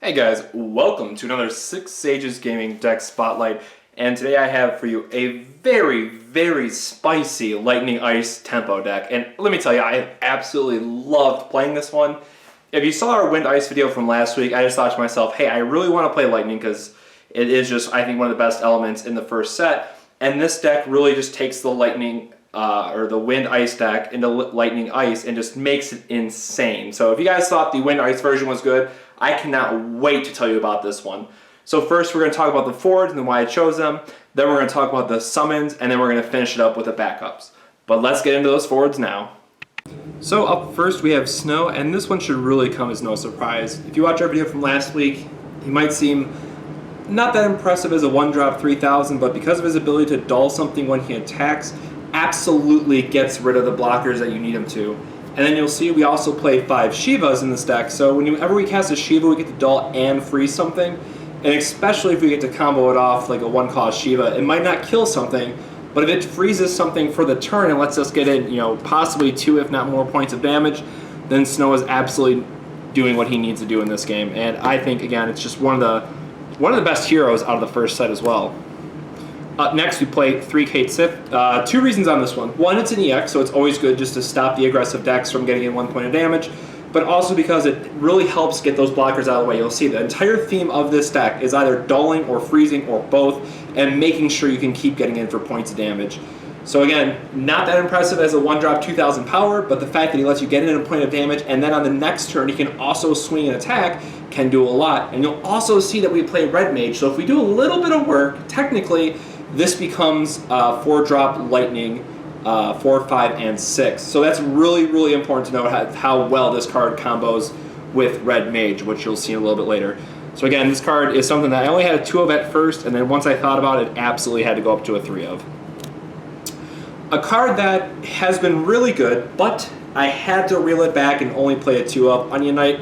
Hey guys, welcome to another Six Sages Gaming Deck Spotlight, and today I have for you a very spicy Lightning Ice tempo deck. And let me tell you, I have absolutely loved playing this one. If you saw our Wind Ice video from last week, I just thought to myself, hey, I really want to play Lightning because it is just, I think, one of the best elements in the first set. And this deck really just takes the Lightning or the Wind Ice deck into Lightning Ice and just makes it insane. So if you guys thought the Wind Ice version was good, I cannot wait to tell you about this one. So first we're going to talk about the forwards and why I chose them, then we're going to talk about the summons, and then we're going to finish it up with the backups. But let's get into those forwards now. So up first we have Snow, and this one should really come as no surprise. If you watch our video from last week, he might seem not that impressive as a 1-drop 3000, but because of his ability to dull something when he attacks, absolutely gets rid of the blockers that you need him to. And then you'll see we also play 5 Shivas in this deck, so whenever we cast a Shiva, we get to dull and freeze something, and especially if we get to combo it off like a 1-cost Shiva, it might not kill something, but if it freezes something for the turn and lets us get in, possibly 2 if not more points of damage, then Snow is absolutely doing what he needs to do in this game. And I think, again, it's just one of the best heroes out of the first set as well. Up next, we play 3 Kate Sith. 2 reasons on this one. One, it's an EX, so it's always good just to stop the aggressive decks from getting in 1 point of damage, but also because it really helps get those blockers out of the way. You'll see the entire theme of this deck is either dulling or freezing or both, and making sure you can keep getting in for points of damage. So again, not that impressive as a 1-drop 2000 power, but the fact that he lets you get in a point of damage, and then on the next turn he can also swing and attack, can do a lot. And you'll also see that we play Red Mage, so if we do a little bit of work, technically, this becomes 4-drop Lightning, 4, 5, and 6. So that's really important to know how well this card combos with Red Mage, which you'll see a little bit later. So again, this card is something that I only had a 2 of at first, and then once I thought about it, absolutely had to go up to a 3 of. A card that has been really good, but I had to reel it back and only play a 2 of, Onion Knight.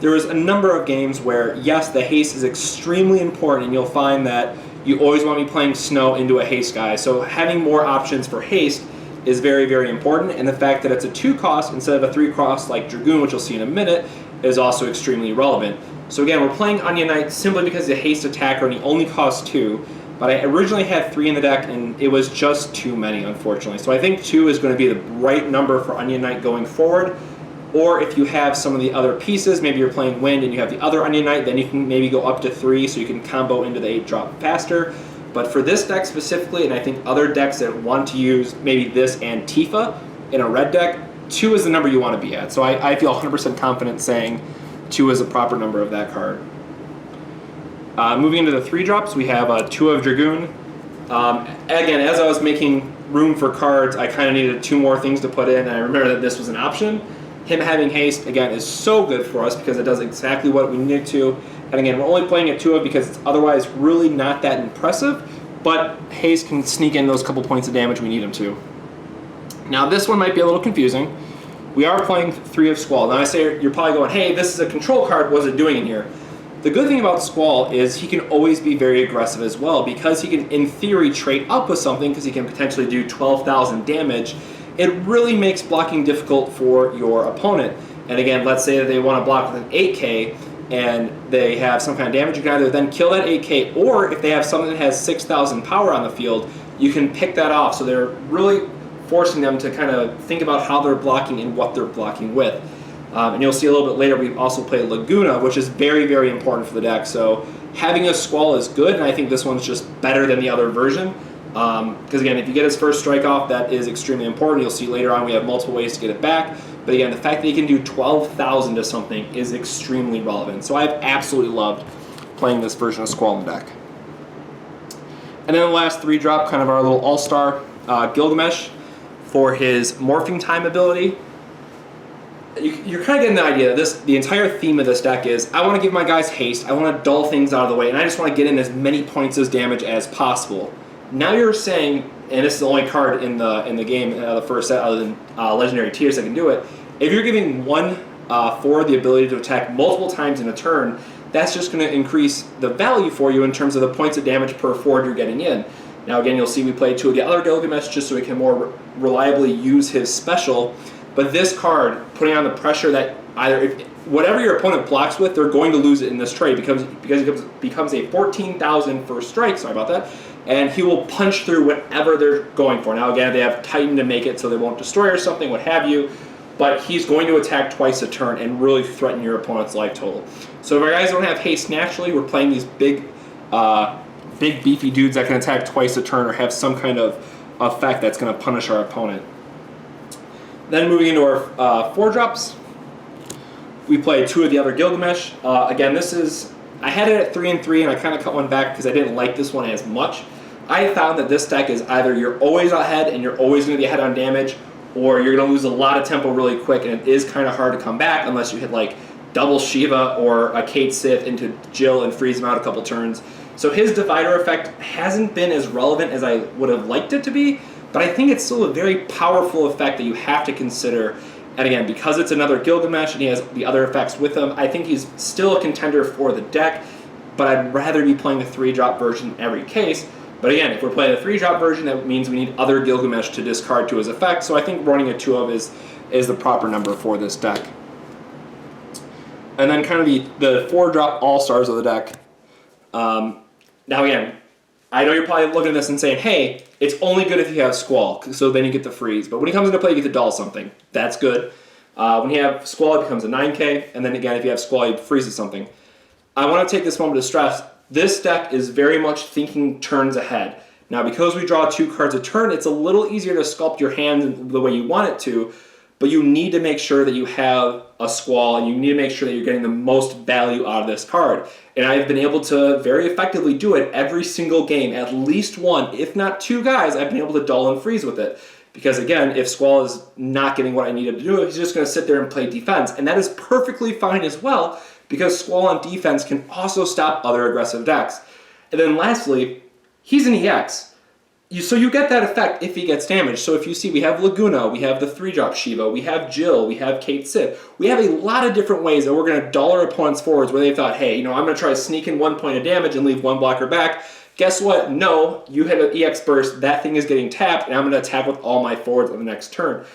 There was a number of games where, yes, the haste is extremely important, and you'll find that you always want to be playing Snow into a haste guy. So having more options for haste is very important, and the fact that it's a 2-cost instead of a 3-cost like Dragoon, which you'll see in a minute, is also extremely relevant. So again, we're playing Onion Knight simply because he's a haste attacker and he only costs 2, but I originally had 3 in the deck and it was just too many, unfortunately. So I think 2 is going to be the right number for Onion Knight going forward. Or if you have some of the other pieces, maybe you're playing Wind and you have the other Onion Knight, then you can maybe go up to 3 so you can combo into the 8-drop faster. But for this deck specifically, and I think other decks that want to use maybe this and Tifa in a red deck, 2 is the number you want to be at. So I feel 100% confident saying 2 is a proper number of that card. Moving into the 3-drops, we have 2 of Dragoon. Again, as I was making room for cards, I kind of needed 2 more things to put in, and I remember that this was an option. Him having haste, again, is so good for us because it does exactly what we need it to. And again, we're only playing at 2 of because it's otherwise really not that impressive, but haste can sneak in those couple points of damage we need him to. Now this one might be a little confusing. We are playing 3 of Squall. Now I say you're probably going, hey, this is a control card, what's it doing in here? The good thing about Squall is he can always be very aggressive as well because he can, in theory, trade up with something because he can potentially do 12,000 damage. It really makes blocking difficult for your opponent. And again, let's say that they want to block with an 8K and they have some kind of damage, you can either then kill that 8K, or if they have something that has 6,000 power on the field, you can pick that off. So they're really forcing them to kind of think about how they're blocking and what they're blocking with. And you'll see a little bit later we also play Laguna, which is very important for the deck. So having a Squall is good, and I think this one's just better than the other version. Because again, if you get his first strike off, that is extremely important. You'll see later on we have multiple ways to get it back. But again, the fact that he can do 12,000 to something is extremely relevant. So I've absolutely loved playing this version of Squall in the deck. And then the last 3-drop, kind of our little all-star, Gilgamesh, for his Morphing Time ability. You're kind of getting the idea. The entire theme of this deck is, I want to give my guys haste, I want to dull things out of the way, and I just want to get in as many points of damage as possible. Now you're saying, and this is the only card in the game, the first set other than Legendary Tiers that can do it, if you're giving 1 for the ability to attack multiple times in a turn, that's just going to increase the value for you in terms of the points of damage per forward you're getting in. Now again, you'll see we play 2 of the other Gilgamesh just so we can more reliably use his special, but this card, putting on the pressure that either whatever your opponent blocks with, they're going to lose it in this trade because it becomes a 14,000 first strike, sorry about that, and he will punch through whatever they're going for. Now again, they have Titan to make it so they won't destroy or something, what have you, but he's going to attack twice a turn and really threaten your opponent's life total. So if our guys don't have haste naturally, we're playing these big beefy dudes that can attack twice a turn or have some kind of effect that's going to punish our opponent. Then moving into our 4-drops, we play 2 of the other Gilgamesh. Again, this is, I had it at 3 and 3, and I kind of cut one back because I didn't like this one as much. I found that this deck is either you're always ahead and you're always going to be ahead on damage, or you're going to lose a lot of tempo really quick, and it is kind of hard to come back unless you hit like double Shiva or a Kate Sith into Jill and freeze him out a couple turns. So his divider effect hasn't been as relevant as I would have liked it to be, but I think it's still a very powerful effect that you have to consider. And again, because it's another Gilgamesh and he has the other effects with him, I think he's still a contender for the deck, but I'd rather be playing the 3-drop version in every case. But again, if we're playing the 3-drop version, that means we need other Gilgamesh to discard to his effect, so I think running a 2 of is the proper number for this deck. And then kind of the 4-drop all-stars of the deck. Now again, I know you're probably looking at this and saying, hey, it's only good if you have Squall, so then you get the freeze. But when he comes into play, you get to doll something. That's good. When you have Squall, it becomes a 9K, and then again, if you have Squall, you freezes something. I want to take this moment to stress, this deck is very much thinking turns ahead. Now, because we draw 2 cards a turn, it's a little easier to sculpt your hand the way you want it to, but you need to make sure that you have a Squall, and you need to make sure that you're getting the most value out of this card. And I've been able to very effectively do it every single game. At least 1, if not 2 guys, I've been able to dull and freeze with it. Because again, if Squall is not getting what I need him to do, he's just going to sit there and play defense. And that is perfectly fine as well, because Squall on defense can also stop other aggressive decks. And then lastly, he's an EX. So you get that effect if he gets damaged. So if you see, we have Laguna, we have the 3-drop Shiva, we have Jill, we have Kate Sith. We have a lot of different ways that we're going to dull our opponents' forwards where they thought, hey, I'm going to try to sneak in 1 point of damage and leave 1 blocker back. Guess what? No, you hit an EX burst, that thing is getting tapped, and I'm going to attack with all my forwards on the next turn.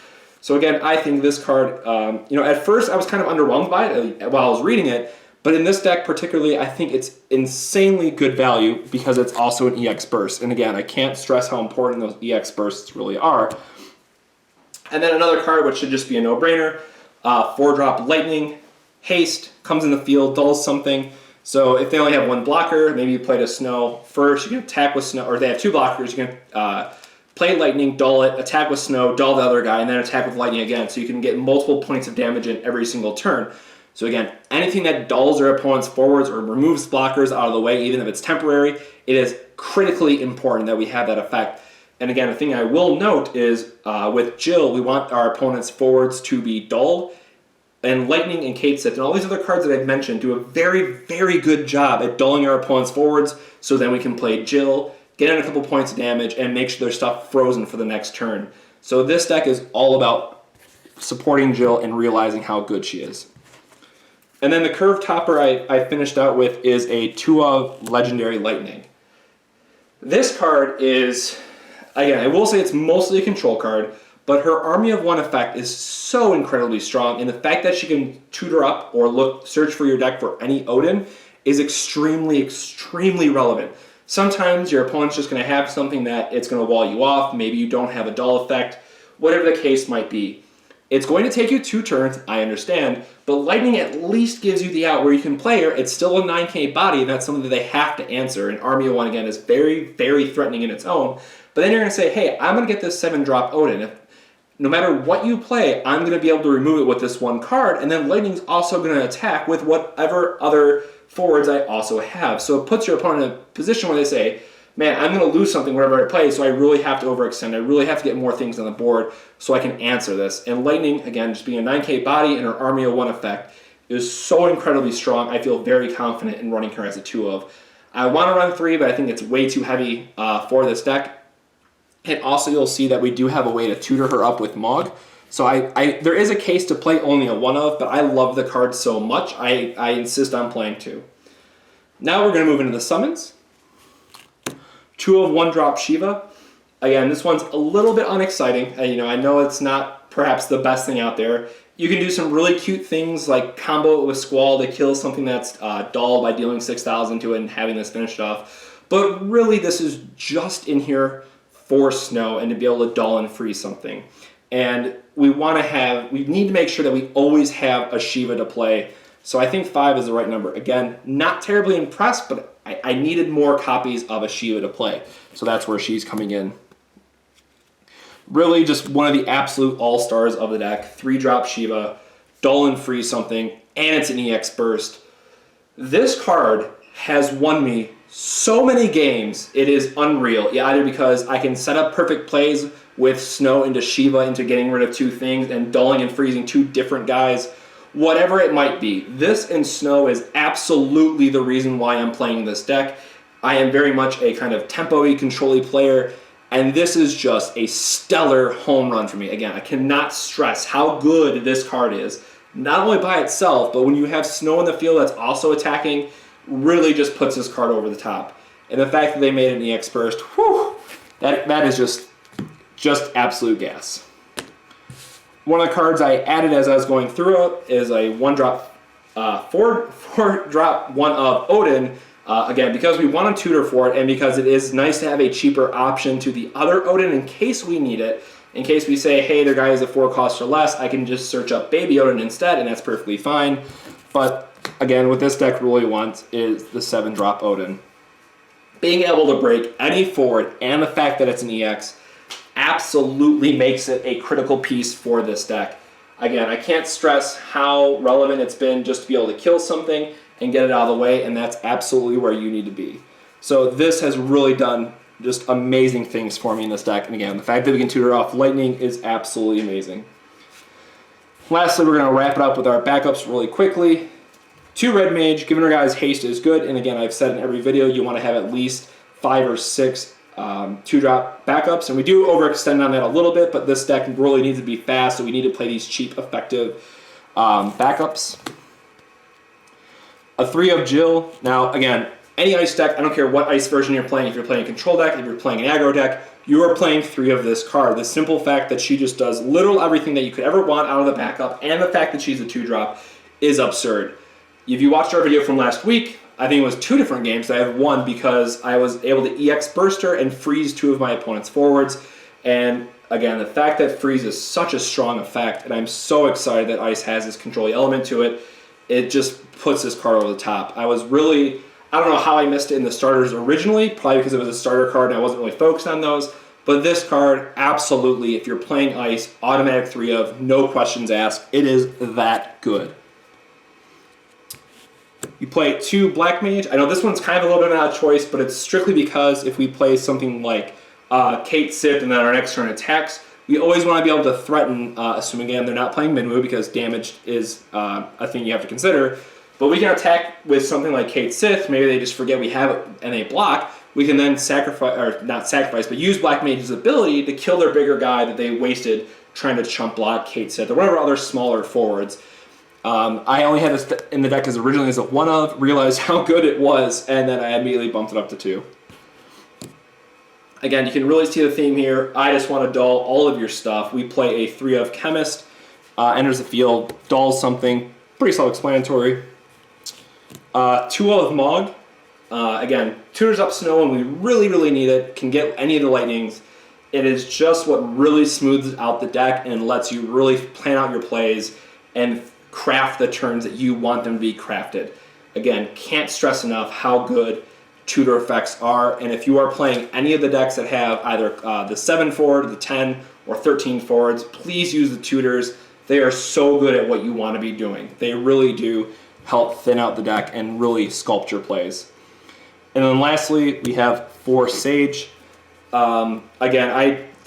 So again, I think this card, at first I was kind of underwhelmed by it while I was reading it, but in this deck particularly, I think it's insanely good value because it's also an EX burst. And again, I can't stress how important those EX bursts really are. And then another card which should just be a no-brainer, 4-drop Lightning, haste, comes in the field, dulls something. So if they only have 1 blocker, maybe you played a Snow first, you can attack with Snow, or they have 2 blockers, you can play Lightning, dull it, attack with Snow, dull the other guy, and then attack with Lightning again. So you can get multiple points of damage in every single turn. So again, anything that dulls their opponent's forwards or removes blockers out of the way, even if it's temporary, it is critically important that we have that effect. And again, the thing I will note is with Jill, we want our opponent's forwards to be dulled. And Lightning and Kate Sith and all these other cards that I've mentioned do a very, very good job at dulling our opponent's forwards, so then we can play Jill, get in a couple points of damage, and make sure their stuff frozen for the next turn. So this deck is all about supporting Jill and realizing how good she is. And then the curve topper I finished out with is a 2 of Legendary Lightning. This card is, again, I will say it's mostly a control card, but her Army of 1 effect is so incredibly strong, and the fact that she can tutor up or search for your deck for any Odin is extremely, extremely relevant. Sometimes your opponent's just going to have something that it's going to wall you off, maybe you don't have a dull effect, whatever the case might be. It's going to take you 2 turns, I understand, but Lightning at least gives you the out where you can play her. It's still a 9K body, and that's something that they have to answer. And Army of 1, again, is very, very threatening in its own. But then you're going to say, hey, I'm going to get this 7-drop Odin. No matter what you play, I'm going to be able to remove it with this 1 card, and then Lightning's also going to attack with whatever other forwards I also have. So it puts your opponent in a position where they say, man, I'm going to lose something wherever I play, so I really have to overextend. I really have to get more things on the board so I can answer this. And Lightning, again, just being a 9K body and her Army of 1 effect is so incredibly strong. I feel very confident in running her as a 2 of. I want to run 3, but I think it's way too heavy for this deck. And also you'll see that we do have a way to tutor her up with Mog. So there is a case to play only a 1 of, but I love the card so much, I insist on playing 2. Now we're going to move into the summons. 2 of 1-drop Shiva. Again, this one's a little bit unexciting. I know it's not perhaps the best thing out there. You can do some really cute things like combo it with Squall to kill something that's dull by dealing 6,000 to it and having this finished off. But really, this is just in here for snow and to be able to dull and freeze something. And we need to make sure that we always have a Shiva to play. So I think 5 is the right number. Again, not terribly impressed, but I needed more copies of a Shiva to play. So that's where she's coming in. Really just one of the absolute all-stars of the deck. 3-drop Shiva, dull and freeze something, and it's an EX burst. This card has won me so many games, it is unreal. Either because I can set up perfect plays with Snow into Shiva into getting rid of 2 things and dulling and freezing 2 different guys, whatever it might be. This and Snow is absolutely the reason why I'm playing this deck. I am very much a kind of tempo-y, control-y player, and this is just a stellar home run for me. Again, I cannot stress how good this card is. Not only by itself, but when you have Snow in the field that's also attacking, really just puts this card over the top. And the fact that they made an EX burst, whew, that is just absolute gas. One of the cards I added as I was going through it is a 1-drop, 4-drop one of Odin. Again, because we want to tutor for it, and because it is nice to have a cheaper option to the other Odin in case we need it. In case we say, hey, their guy is a 4 cost or less, I can just search up Baby Odin instead, and that's perfectly fine. But again, what this deck really wants is the 7-drop Odin. Being able to break any forward, and the fact that it's an EX, absolutely makes it a critical piece for this deck. Again, I can't stress how relevant it's been just to be able to kill something and get it out of the way, and that's absolutely where you need to be. So this has really done just amazing things for me in this deck, and again, the fact that we can tutor off Lightning is absolutely amazing. Lastly, we're going to wrap it up with our backups really quickly. 2 Red Mage, giving our guys haste is good, and again, I've said in every video, you want to have at least 5 or 6 2-drop backups, and we do overextend on that a little bit, but this deck really needs to be fast, so we need to play these cheap, effective backups. A 3 of Jill. Now, again, any ice deck, I don't care what ice version you're playing, if you're playing a control deck, if you're playing an aggro deck, you are playing 3 of this card. The simple fact that she just does literal everything that you could ever want out of the backup, and the fact that she's a 2-drop is absurd. If you watched our video from last week, I think it was 2 different games. I have one because I was able to EX burst her and freeze 2 of my opponent's forwards. And again, the fact that freeze is such a strong effect, and I'm so excited that ice has this control element to it, it just puts this card over the top. I don't know how I missed it in the starters originally, probably because it was a starter card and I wasn't really focused on those. But this card, absolutely, if you're playing ice, automatic 3 of, no questions asked. It is that good. You play 2 Black Mage. I know this one's kind of a little bit of an odd choice, but it's strictly because if we play something like Kate Sith and then our next turn attacks, we always want to be able to threaten, assuming again they're not playing Minwu because damage is a thing you have to consider. But we can attack with something like Kate Sith. Maybe they just forget we have it and they block. We can then use Black Mage's ability to kill their bigger guy that they wasted trying to chump block Kate Sith or whatever other smaller forwards. I only had this in the deck as originally as a 1 of, realized how good it was, and then I immediately bumped it up to 2. Again, you can really see the theme here. I just want to dull all of your stuff. We play a 3 of Chemist, enters the field, dulls something, pretty self-explanatory. 2 of Mog, again, tutors up Snow when we really, really need it, can get any of the Lightnings. It is just what really smooths out the deck and lets you really plan out your plays and craft the turns that you want them to be crafted. Again, can't stress enough how good tutor effects are, and if you are playing any of the decks that have either the 7 forward, the 10, or 13 forwards, please use the tutors. They are so good at what you want to be doing. They really do help thin out the deck and really sculpt your plays. And then lastly, we have 4 Sage. Again,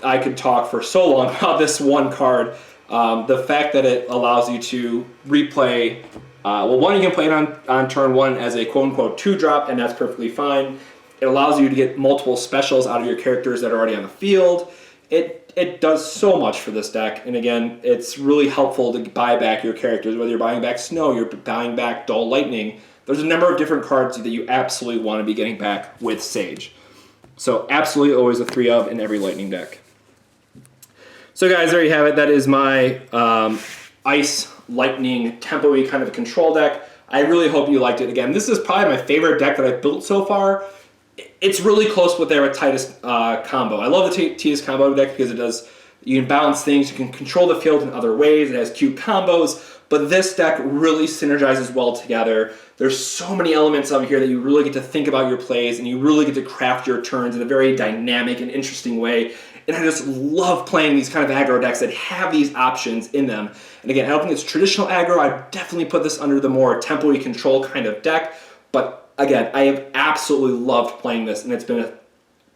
I could talk for so long about this one card. The fact that it allows you to replay, one, you can play it on turn 1 as a quote-unquote 2-drop, and that's perfectly fine. It allows you to get multiple specials out of your characters that are already on the field. It does so much for this deck, and again, it's really helpful to buy back your characters, whether you're buying back Snow, you're buying back Dull Lightning. There's a number of different cards that you absolutely want to be getting back with Sage. So absolutely always a 3 of in every lightning deck. So guys, there you have it. That is my ice, lightning, tempo-y kind of control deck. I really hope you liked it. Again, this is probably my favorite deck that I've built so far. It's really close with their tightest combo. I love the tightest combo deck because it does, you can balance things, you can control the field in other ways, it has cute combos, but this deck really synergizes well together. There's so many elements of here that you really get to think about your plays and you really get to craft your turns in a very dynamic and interesting way. And I just love playing these kind of aggro decks that have these options in them. And again, I don't think it's traditional aggro. I definitely put this under the more tempo-y control kind of deck. But again, I have absolutely loved playing this, and it's been a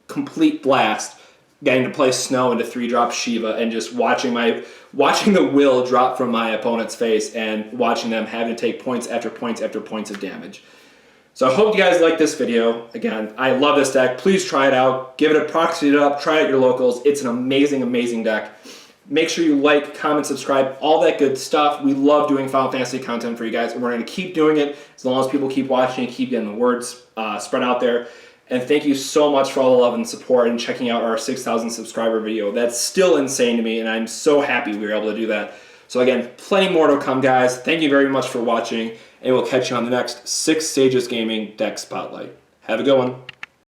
complete blast getting to play Snow into 3-drop Shiva and just watching the will drop from my opponent's face and watching them having to take points after points after points of damage. So I hope you guys like this video. Again, I love this deck. Please try it out. Give it a proxy it up. Try it at your locals. It's an amazing, amazing deck. Make sure you like, comment, subscribe, all that good stuff. We love doing Final Fantasy content for you guys, and we're going to keep doing it as long as people keep watching and keep getting the words spread out there. And thank you so much for all the love and support and checking out our 6,000 subscriber video. That's still insane to me, and I'm so happy we were able to do that. So again, plenty more to come, guys. Thank you very much for watching, and we'll catch you on the next 6 Sages Gaming Deck Spotlight. Have a good one.